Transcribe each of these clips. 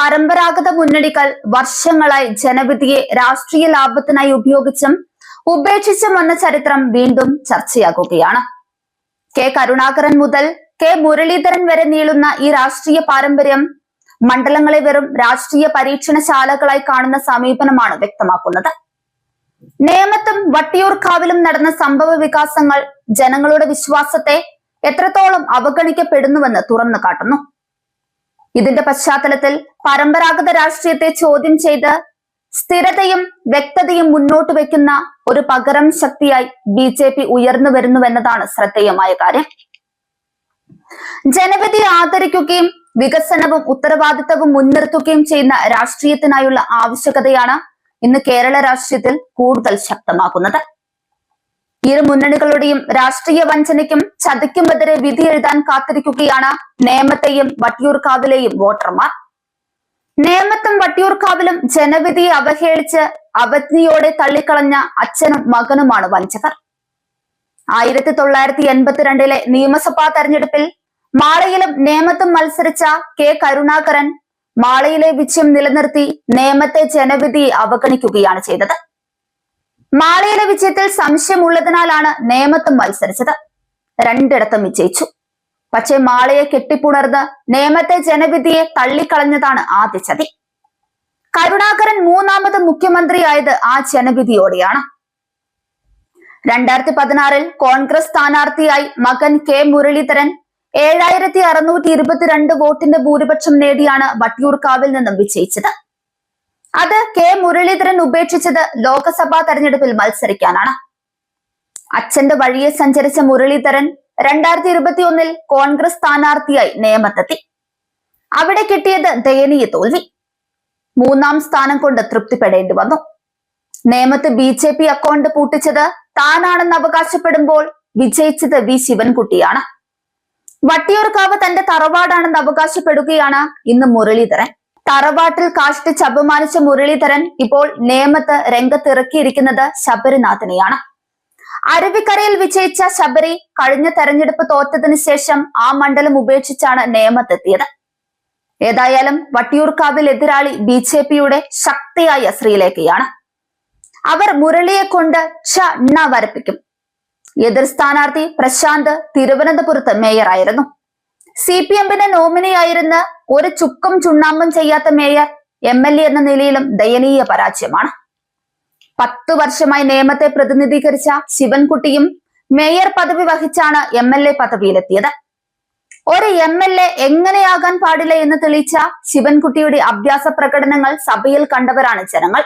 പരമ്പരാഗത മുന്നണികൾ വർഷങ്ങളായി ജനവിധിയെ രാഷ്ട്രീയ ലാഭത്തിനായി ഉപയോഗിച്ചും ഉപേക്ഷിച്ചും വന്ന ചരിത്രം വീണ്ടും ചർച്ചയാകുകയാണ്. കെ കരുണാകരൻ മുതൽ കെ മുരളീധരൻ വരെ നീളുന്ന ഈ രാഷ്ട്രീയ പാരമ്പര്യം മണ്ഡലങ്ങളെ വെറും രാഷ്ട്രീയ പരീക്ഷണശാലകളായി കാണുന്ന സമീപനമാണ് വ്യക്തമാക്കുന്നത്. നേമത്തും വട്ടിയൂർക്കാവിലും നടന്ന സംഭവ വികാസങ്ങൾ ജനങ്ങളുടെ വിശ്വാസത്തെ എത്രത്തോളം അവഗണിക്കപ്പെടുന്നുവെന്ന് തുറന്നു കാട്ടുന്നു. ഇതിന്റെ പശ്ചാത്തലത്തിൽ പരമ്പരാഗത രാഷ്ട്രീയത്തെ ചോദ്യം ചെയ്ത് സ്ഥിരതയും വ്യക്തതയും മുന്നോട്ട് വെക്കുന്ന ഒരു പകരം ശക്തിയായി BJP ഉയർന്നു വരുന്നുവെന്നതാണ് ശ്രദ്ധേയമായ കാര്യം. ജനവിധിയെ ആദരിക്കുകയും വികസനവും ഉത്തരവാദിത്തവും മുൻനിർത്തുകയും ചെയ്യുന്ന രാഷ്ട്രീയത്തിനായുള്ള ആവശ്യകതയാണ് ഇന്ന് കേരള രാഷ്ട്രീയത്തിൽ കൂടുതൽ ശക്തമാക്കുന്നത്. ഇരു മുന്നണികളുടെയും രാഷ്ട്രീയ വഞ്ചനയ്ക്കും ചതിക്കുമെതിരെ വിധി എഴുതാൻ കാത്തിരിക്കുകയാണ് നേമത്തെയും വട്ടിയൂർക്കാവിലെയും വോട്ടർമാർ. നേമത്തും വട്ടിയൂർക്കാവിലും ജനവിധിയെ അവഹേളിച്ച് അവജ്ഞയോടെ തള്ളിക്കളഞ്ഞ അച്ഛനും മകനുമാണ് വഞ്ചകർ. 1982 നിയമസഭാ തെരഞ്ഞെടുപ്പിൽ മാളയിലും നേമത്തും മത്സരിച്ച കെ കരുണാകരൻ മാളയിലെ വിജയം നിലനിർത്തി നേമത്തെ ജനവിധിയെ അവഗണിക്കുകയാണ് ചെയ്തത്. മാളയിലെ വിജയത്തിൽ സംശയമുള്ളതിനാലാണ് നേമത്തും മത്സരിച്ചത്. രണ്ടിടത്തും വിജയിച്ചു. പക്ഷേ മാളയെ കെട്ടിപ്പുണർന്ന് നേമത്തെ ജനവിധിയെ തള്ളിക്കളഞ്ഞതാണ് ആദ്യ ചതി. കരുണാകരൻ മൂന്നാമത് മുഖ്യമന്ത്രിയായത് ആ ജനവിധിയോടെയാണ്. 2016 കോൺഗ്രസ് സ്ഥാനാർത്ഥിയായി മകൻ കെ മുരളീധരൻ 7622 വോട്ടിന്റെ ഭൂരിപക്ഷം നേടിയാണ് വട്ടിയൂർക്കാവിൽ നിന്നും വിജയിച്ചത്. അത് കെ മുരളീധരൻ ഉപേക്ഷിച്ചത് ലോക്സഭാ തെരഞ്ഞെടുപ്പിൽ മത്സരിക്കാനാണ്. അച്ഛന്റെ വഴിയെ സഞ്ചരിച്ച മുരളീധരൻ 2021 കോൺഗ്രസ് സ്ഥാനാർത്ഥിയായി നേമത്തെത്തി. അവിടെ കിട്ടിയത് ദയനീയ തോൽവി. മൂന്നാം സ്ഥാനം കൊണ്ട് തൃപ്തിപ്പെടേണ്ടി വന്നു. നേമത്ത് BJP അക്കൗണ്ട് പൂട്ടിച്ചത് താനാണെന്ന് അവകാശപ്പെടുമ്പോൾ വിജയിച്ചത് വി ശിവൻകുട്ടിയാണ്. വട്ടിയൂർക്കാവ് തന്റെ തറവാടാണെന്ന് അവകാശപ്പെടുകയാണ് ഇന്ന് മുരളീധരൻ. തറവാട്ടിൽ കാഷ്ടിച്ച് അപമാനിച്ച മുരളീധരൻ ഇപ്പോൾ നേമത്ത് രംഗത്തിറക്കിയിരിക്കുന്നത് ശബരിനാഥനെയാണ്. അരുവിക്കരയിൽ വിജയിച്ച ശബരി കഴിഞ്ഞ തെരഞ്ഞെടുപ്പ് തോറ്റതിനു ശേഷം ആ മണ്ഡലം ഉപേക്ഷിച്ചാണ് നേമത്തെത്തിയത്. ഏതായാലും വട്ടിയൂർക്കാവിൽ എതിരാളി BJPയുടെ ശക്തിയായ ശ്രീലേഖയാണ്. അവർ മുരളിയെ കൊണ്ട് വരപ്പിക്കും. എതിർ സ്ഥാനാർത്ഥി പ്രശാന്ത് തിരുവനന്തപുരത്ത് മേയറായിരുന്നു. CPMന്റെ നോമിനിയായിരുന്ന ഒരു ചുക്കും ചുണ്ണാമ്പും ചെയ്യാത്ത മേയർ MLA എന്ന നിലയിലും ദയനീയ പരാജയമാണ്. 10 വർഷമായി നേമത്തെ പ്രതിനിധീകരിച്ച ശിവൻകുട്ടിയും മേയർ പദവി വഹിച്ചാണ് MLA പദവിയിലെത്തിയത്. ഒരു MLA എങ്ങനെയാകാൻ പാടില്ല എന്ന് തെളിയിച്ച ശിവൻകുട്ടിയുടെ അഭ്യാസ പ്രകടനങ്ങൾ സഭയിൽ കണ്ടവരാണ് ജനങ്ങൾ.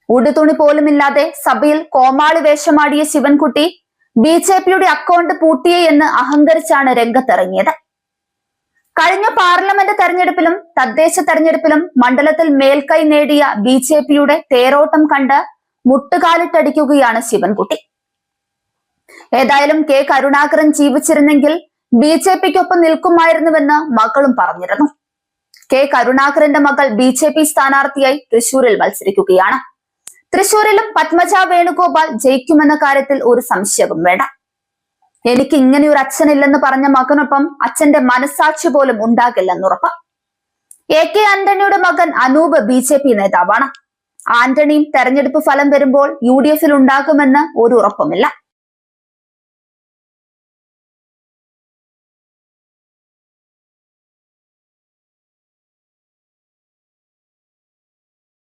ഉടുതുണി പോലുമില്ലാതെ സഭയിൽ കോമാളി വേഷമാടിയ ശിവൻകുട്ടി BJPയുടെ അക്കൗണ്ട് പൂട്ടിയേ എന്ന് അഹങ്കരിച്ചാണ് രംഗത്തിറങ്ങിയത്. കഴിഞ്ഞ പാർലമെന്റ് തെരഞ്ഞെടുപ്പിലും തദ്ദേശ തെരഞ്ഞെടുപ്പിലും മണ്ഡലത്തിൽ മേൽക്കൈ നേടിയ BJPയുടെ തേരോട്ടം കണ്ട് മുട്ടുകാലിട്ടടിക്കുകയാണ് ശിവൻകുട്ടി. ഏതായാലും കെ കരുണാകരൻ ജീവിച്ചിരുന്നെങ്കിൽ BJPക്കൊപ്പം നിൽക്കുമായിരുന്നുവെന്ന് മകളും പറഞ്ഞിരുന്നു. കെ കരുണാകരന്റെ മകൾ BJP സ്ഥാനാർത്ഥിയായി തൃശൂരിൽ മത്സരിക്കുകയാണ്. തൃശൂരിലും പത്മജ വേണുഗോപാൽ ജയിക്കുമെന്ന കാര്യത്തിൽ ഒരു സംശയവും വേണ്ട. എനിക്ക് ഇങ്ങനെയൊരു അച്ഛനില്ലെന്ന് പറഞ്ഞ മകനൊപ്പം അച്ഛന്റെ മനസാക്ഷി പോലും ഉണ്ടാകില്ലെന്നുറപ്പ്. AK ആന്റണിയുടെ മകൻ അനൂപ് BJP നേതാവാണ്. ആന്റണിയും തെരഞ്ഞെടുപ്പ് ഫലം വരുമ്പോൾ UDFൽ ഉണ്ടാകുമെന്ന് ഒരു ഉറപ്പുമില്ല.